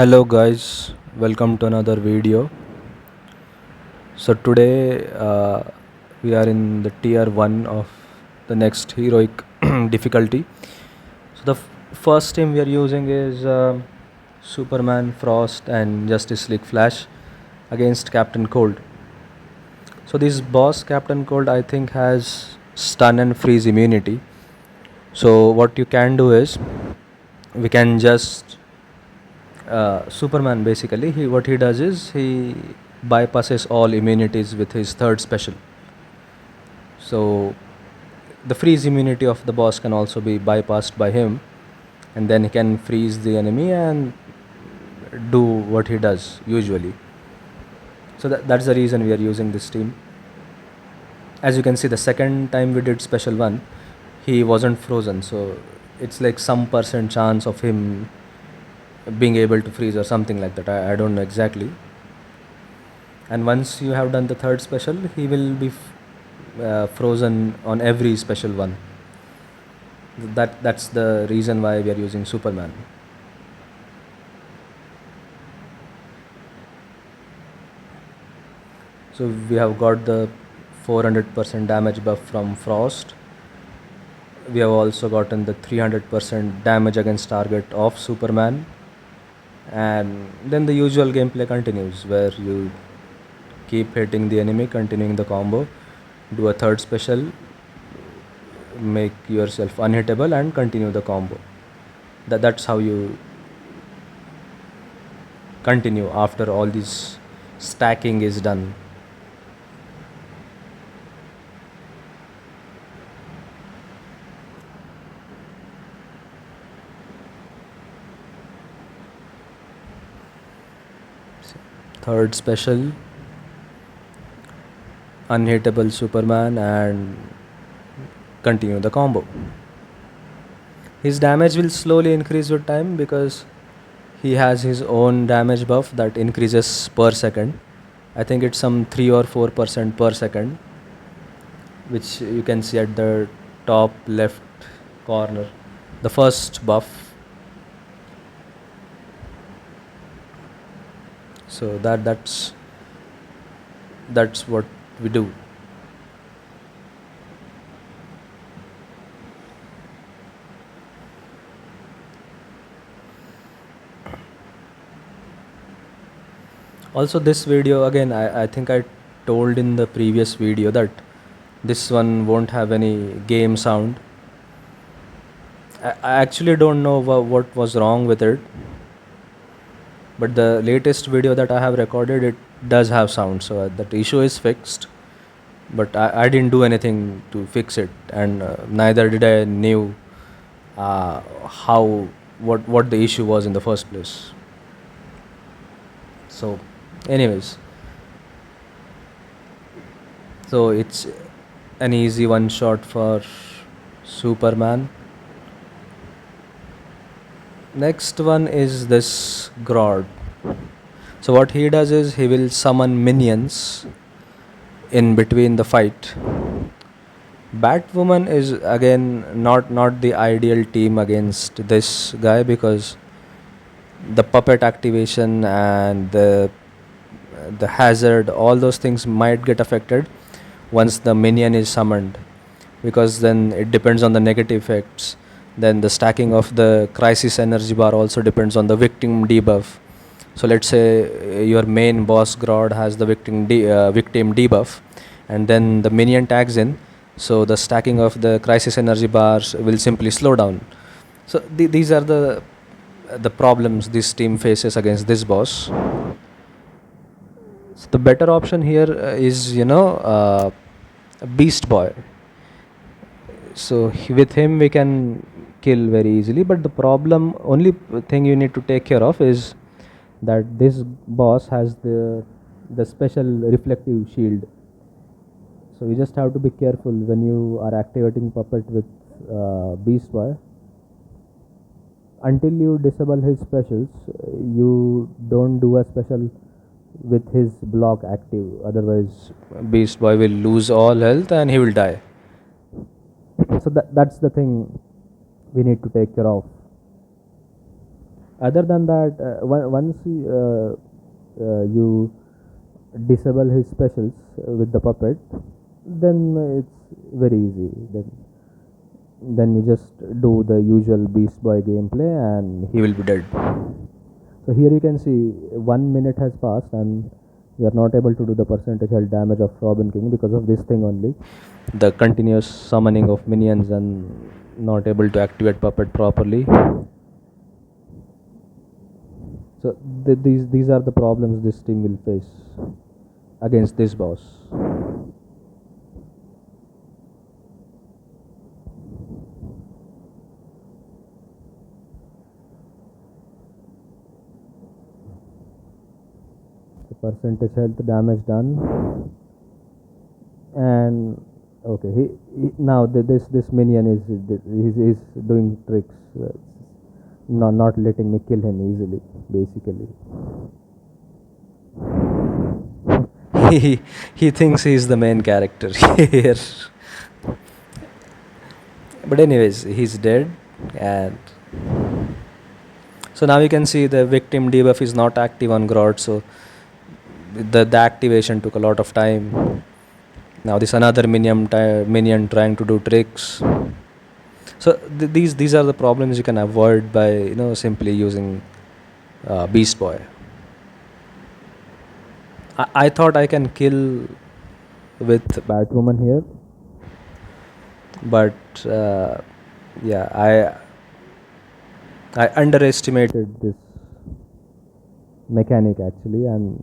Hello guys, welcome to another video. So today we are in the tier 1 of the next heroic difficulty. So the first team we are using is Superman, Frost and Justice League Flash against Captain Cold. So this boss Captain Cold I think has stun and freeze immunity. So what you can do is we can just Superman basically what he does is he bypasses all immunities with his third special. So the freeze immunity of the boss can also be bypassed by him, and then he can freeze the enemy and do what he does usually. So that's the reason we are using this team. As you can see, the second time we did special one, he wasn't frozen, so it's like some percent chance of him being able to freeze or something like that. I don't know exactly. And once you have done the third special, he will be frozen on every special one. That's the reason why we are using Superman. So we have got the 400% damage buff from Frost. We have also gotten the 300% damage against target of Superman, and then the usual gameplay continues where you keep hitting the enemy, continuing the combo, do a third special, make yourself unhittable and continue the combo. That's how you continue after all this stacking is done. Third special, unhittable Superman, and continue the combo. His damage will slowly increase with time because he has his own damage buff that increases per second. I think it's some 3 or 4% per second, which you can see at the top left corner, the first buff. So that's what we do. Also this video again, I think I told in the previous video that this one won't have any game sound. I actually don't know what was wrong with it, but the latest video that I have recorded, it does have sound, so that issue is fixed. But I didn't do anything to fix it, and neither did I knew how what the issue was in the first place. So anyways, so it's an easy one shot for Superman. Next one is this Grodd. So what he does is he will summon minions in between the fight. Batwoman is again not the ideal team against this guy because the puppet activation and the hazard, all those things might get affected once the minion is summoned, because then it depends on the negative effects. Then the stacking of the crisis energy bar also depends on the victim debuff. So let's say your main boss Grodd has the victim debuff, and then the minion tags in, so the stacking of the crisis energy bars will simply slow down. So these are the problems this team faces against this boss. So the better option here is Beast Boy. So with him we can kill very easily, but the only thing you need to take care of is that this boss has the special reflective shield. So you just have to be careful when you are activating puppet with Beast Boy. Until you disable his specials, you don't do a special with his block active, otherwise Beast Boy will lose all health and he will die. So that's the thing we need to take care of. Other than that, once you disable his specials with the puppet, then it's very easy. Then you just do the usual Beast Boy gameplay and he will be dead. So here you can see 1 minute has passed and we are not able to do the percentage health damage of Robin King because of this thing only. The continuous summoning of minions and not able to activate puppet properly. So these are the problems this team will face against this boss. The percentage health damage done, and okay, now this minion is doing tricks, not letting me kill him easily, basically. He thinks he's the main character here. But anyways, he's dead, and so now you can see the victim debuff is not active on Grodd, so the activation took a lot of time. Now this another minion trying to do tricks. So these are the problems you can avoid by simply using Beast Boy. I thought I can kill with Batwoman here, but yeah, I underestimated this mechanic actually, and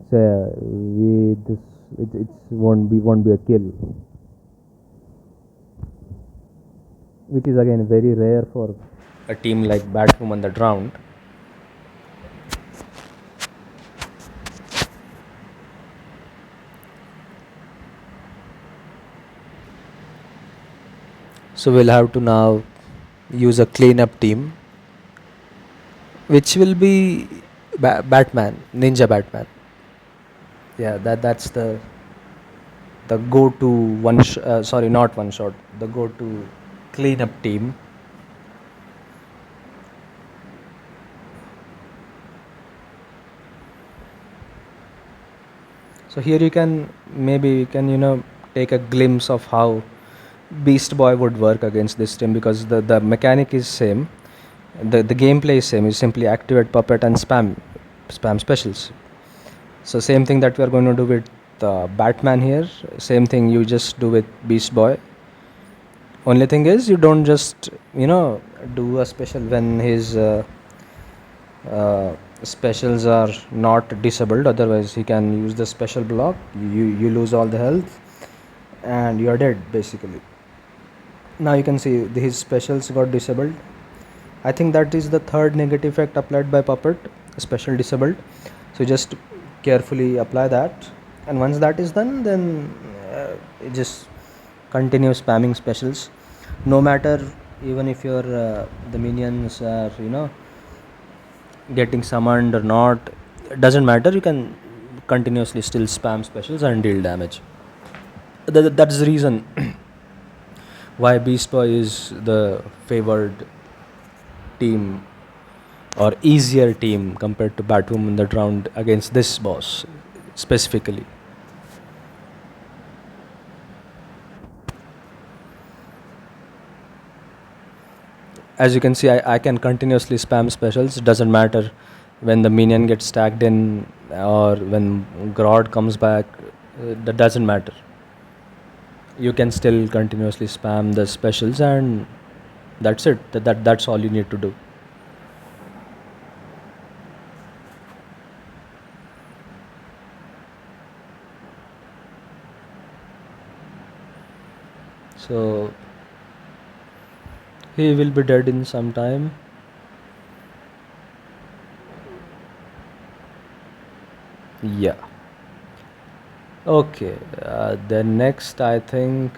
so it won't be a kill, which is again very rare for a team like Batwoman that round. So we'll have to now use a cleanup team, which will be Batman, Ninja Batman. Yeah, that's the go-to sorry, not one shot. The go-to cleanup team. So here you can take a glimpse of how Beast Boy would work against this team, because the mechanic is same, the gameplay is same. You simply activate puppet and spam specials. So same thing that we are going to do with Batman here. Same thing you just do with Beast Boy. Only thing is you don't just do a special when his specials are not disabled. Otherwise he can use the special block. You lose all the health and you are dead basically. Now you can see his specials got disabled. I think that is the third negative effect applied by puppet, special disabled. So just carefully apply that, and once that is done, then just continue spamming specials, no matter even if your the minions are getting summoned or not. It doesn't matter, you can continuously still spam specials and deal damage. That's the reason why Beast Boy is the favored team or easier team compared to Batwoman that round against this boss specifically. As you can see, I can continuously spam specials. It doesn't matter when the minion gets stacked in or when Grodd comes back. That doesn't matter. You can still continuously spam the specials, and that's it. That's all you need to do. So he will be dead in some time. Yeah. Okay. Then next, I think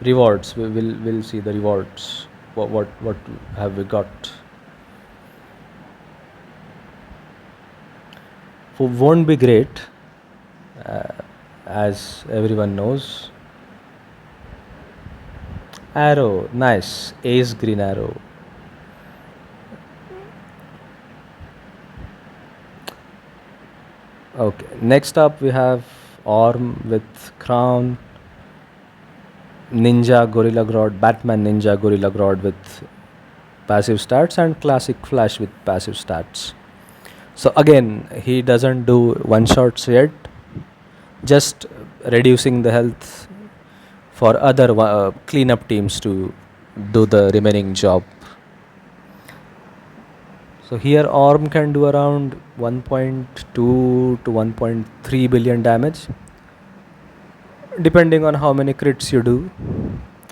rewards. We'll see the rewards. What have we got? Won't be great, as everyone knows. Arrow, nice. Ace green arrow. Okay, next up we have Orm with Crown, Ninja Gorilla Grodd, Batman Ninja Gorilla Grodd with passive stats, and Classic Flash with passive stats. So again, he doesn't do one shots yet, just reducing the health for other cleanup teams to do the remaining job. So here Orm can do around 1.2 to 1.3 billion damage, depending on how many crits you do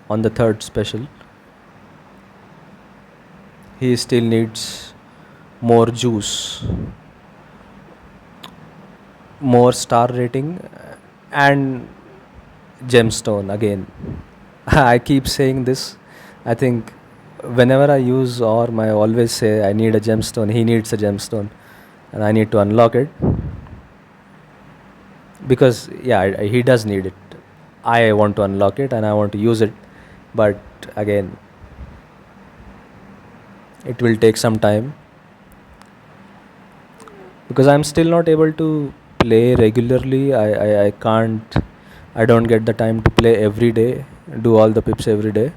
on the third special. He still needs more juice, more star rating, and gemstone again. I keep saying this. I think whenever I use Orm, I always say I need a gemstone. He needs a gemstone, and I need to unlock it because he does need it. I want to unlock it and I want to use it, but again, it will take some time because I'm still not able to play regularly. I can't. I don't get the time to play every day, do all the pips every day.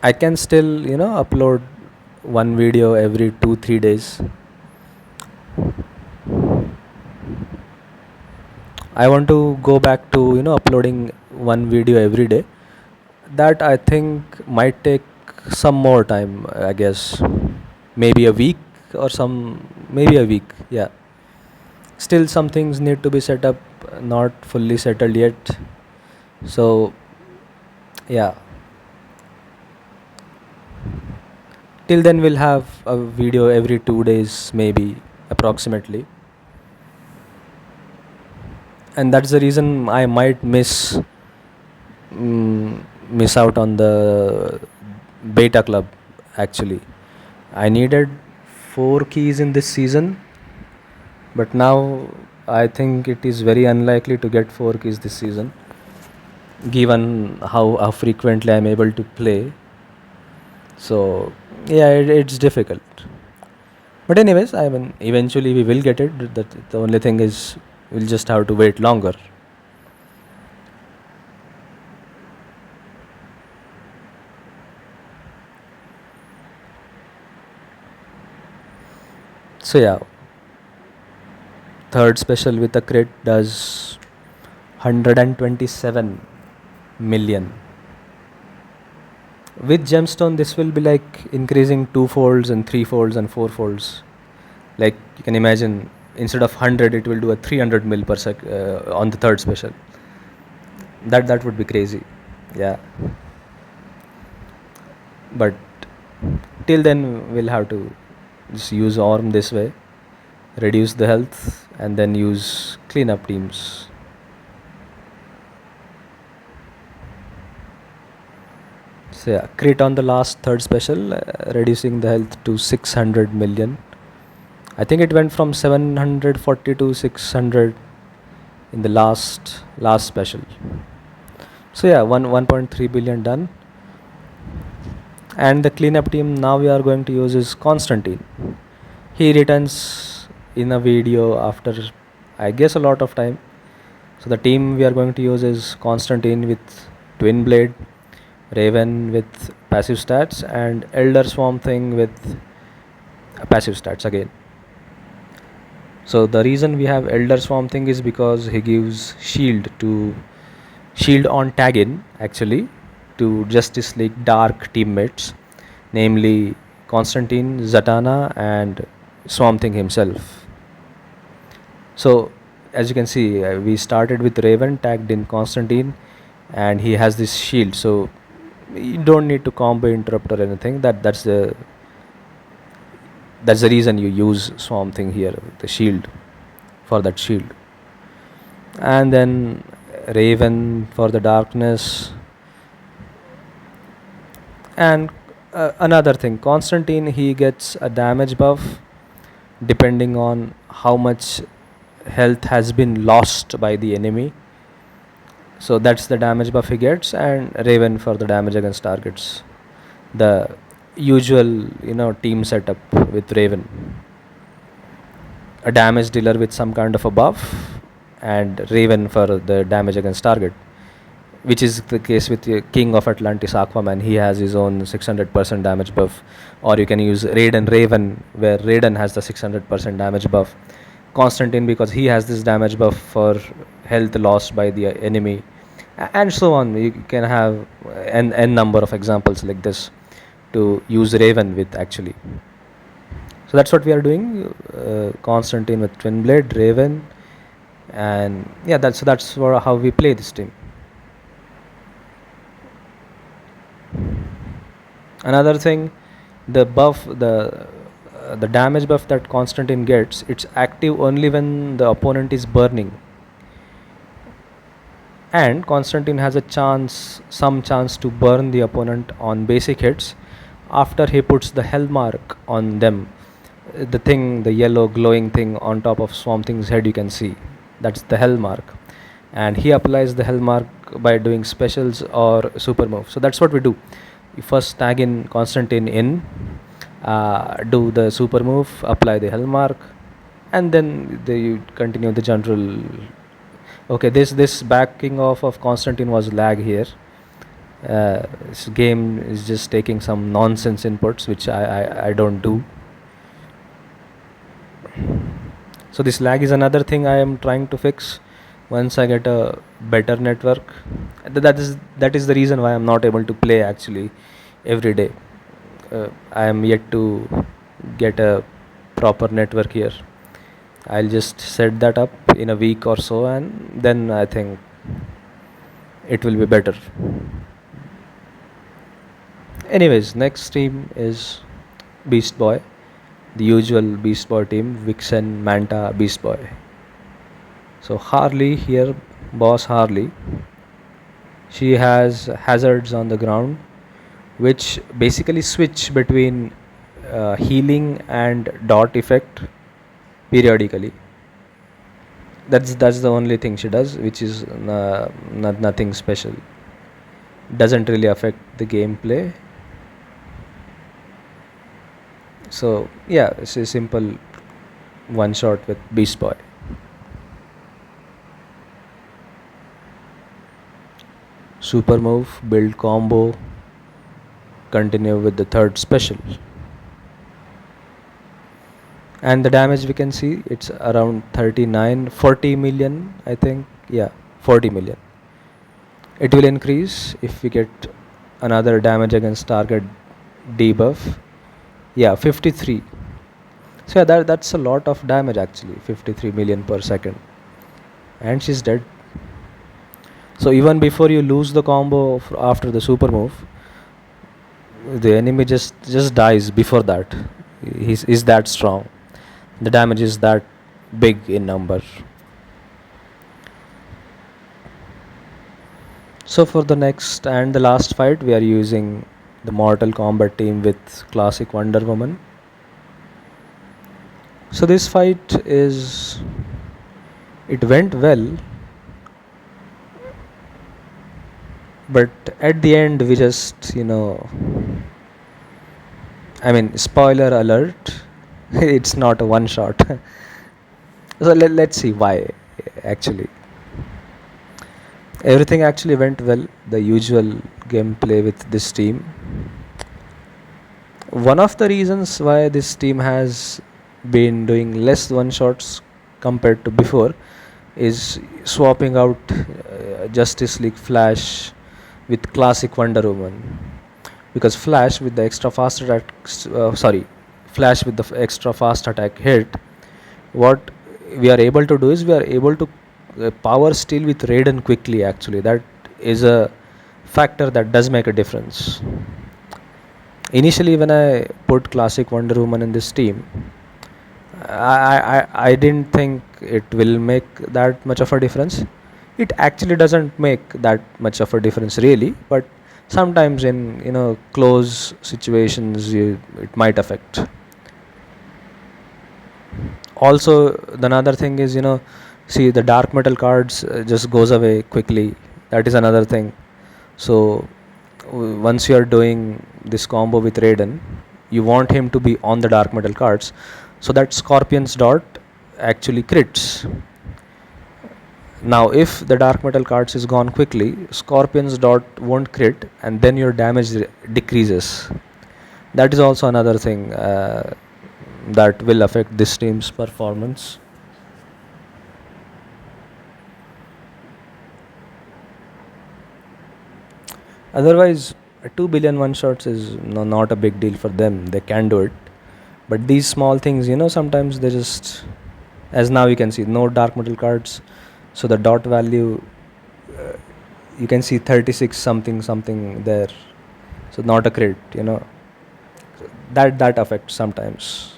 I can still, upload one video every 2-3 days. I want to go back to, uploading one video every day. That I think might take some more time, I guess. Maybe a week or maybe a week, yeah. Still, some things need to be set up, not fully settled yet. So, yeah. Till then, we'll have a video every 2 days, maybe approximately. And that's the reason I might miss out on the beta club. Actually, I needed 4 keys in this season, but now I think it is very unlikely to get 4 keys this season, given how frequently I'm able to play. So yeah, it's difficult. But anyways, I mean, eventually we will get it. The only thing is we'll just have to wait longer. So yeah, third special with a crit does 127 million. With gemstone, this will be like increasing 2 folds and 3 folds and 4 folds. Like you can imagine, instead of 100, it will do a 300 mil per sec on the third special. That would be crazy, yeah. But till then, we'll have to just use Orm this way, reduce the health, and then use cleanup teams. So yeah, crit on the last third special, reducing the health to 600 million. I think it went from 740 to 600 in the last special. So yeah, 1.3 billion done. And the cleanup team now we are going to use is Constantine. He returns in a video after, I guess, a lot of time. So the team we are going to use is Constantine with Twin Blade, Raven with passive stats, and Elder Swamp Thing with passive stats again. So the reason we have Elder Swamp Thing is because he gives shield on tag in, actually, to Justice League Dark teammates, namely Constantine, Zatanna, and Swamp Thing himself. So as you can see, we started with Raven tagged in Constantine, and he has this shield. So you don't need to combo interrupt or anything. That's the reason you use Swamp Thing here, the shield, for that shield. And then Raven for the darkness. And another thing, Constantine, he gets a damage buff depending on how much health has been lost by the enemy. So that's the damage buff he gets, and Raven for the damage against targets. The usual, team setup with Raven. a damage dealer with some kind of a buff, and Raven for the damage against target, which is the case with the King of Atlantis Aquaman. He has his own 600% damage buff, or you can use Raiden Raven, where Raiden has the 600% damage buff. Constantine, because he has this damage buff for health lost by the enemy, and so on. You can have n number of examples like this to use Raven with actually. So that's what we are doing. Constantine with Twin Blade, Raven, and yeah, that's how we play this team. Another thing, the damage buff that Constantine gets, it's active only when the opponent is burning, and Constantine has some chance to burn the opponent on basic hits after he puts the hell mark on them. The yellow glowing thing on top of Swamp Thing's head, you can see that's the hell mark, and he applies the hell mark by doing specials or super move. So that's what we do. You first tag in Constantine in, do the super move, apply the hell mark, and then you continue the general. Okay, this backing off of Constantine was lag here. This game is just taking some nonsense inputs, which I don't do. So this lag is another thing I am trying to fix once I get a better network. That is the reason why I'm not able to play actually every day. I am yet to get a proper network here. I'll just set that up in a week or so, and then I think it will be better. Anyways, next team is Beast Boy, the usual Beast Boy team: Vixen, Manta, Beast Boy. So Harley here, boss Harley, she has hazards on the ground which basically switch between healing and dot effect periodically. That's the only thing she does, which is nothing special. Doesn't really affect the gameplay. So yeah, it's a simple one shot with Beast Boy. Super move, build combo, continue with the third special, and the damage we can see, it's around 40 million, I think. Yeah, 40 million. It will increase if we get another damage against target debuff. Yeah, 53. So yeah, that's a lot of damage actually, 53 million per second, and she's dead. So even before you lose the combo after the super move, the enemy just dies before that. He's that strong. The damage is that big in number. So for the next and the last fight, we are using the Mortal Kombat team with classic Wonder Woman. So this fight it went well, but at the end we just, I mean, spoiler alert, it's not a one shot. So let's see why actually. Everything actually went well, the usual gameplay with this team. One of the reasons why this team has been doing less one shots compared to before is swapping out Justice League Flash with classic Wonder Woman, because Flash with the extra fast attack hit, what we are able to do is we are able to power steal with Raiden quickly. Actually, that is a factor that does make a difference. Initially when I put classic Wonder Woman in this team, I didn't think it will make that much of a difference. It actually doesn't make that much of a difference really, but sometimes in close situations it might affect. Also, the another thing is, see, the dark metal cards just goes away quickly. That is another thing. So once you are doing this combo with Raiden, you want him to be on the dark metal cards, so that Scorpion's dot actually crits. Now, if the dark metal cards is gone quickly, Scorpion's dot won't crit, and then your damage decreases. That is also another thing that will affect this team's performance. Otherwise, 2 billion one shots is not a big deal for them. They can do it. But these small things, sometimes they just, as now you can see, no dark metal cards. So the dot value, you can see 36 something there. So not a crit, That affects sometimes.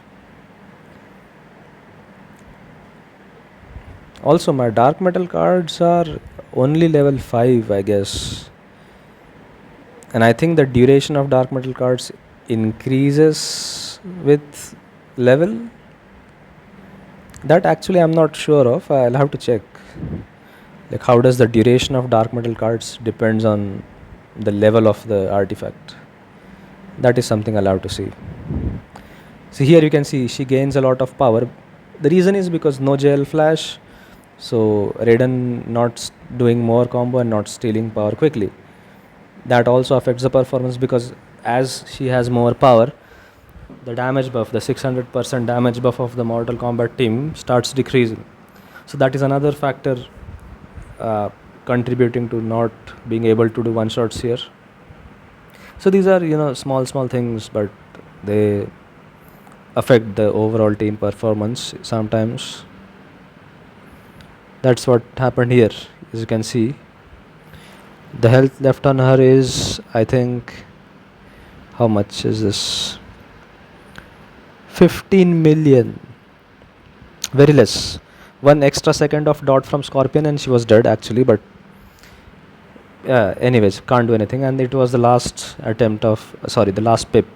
Also, my dark metal cards are only level 5, I guess. And I think the duration of dark metal cards increases with level. That actually I'm not sure of. I'll have to check. Like, how does the duration of dark metal cards depends on the level of the artifact? That is something I'll have to see. See, here you can see she gains a lot of power. The reason is because no jail flash, so Raiden not doing more combo and not stealing power quickly. That also affects the performance, because as she has more power, the damage buff, the 600% damage buff of the Mortal Kombat team starts decreasing. So that is another factor contributing to not being able to do one shots here. So these are small things, but they affect the overall team performance sometimes. That's what happened here. As you can see, the health left on her is, I think, how much is this? 15 million. Very less. One extra second of dot from Scorpion and she was dead actually, but anyways, can't do anything. And it was the last attempt of, the last pip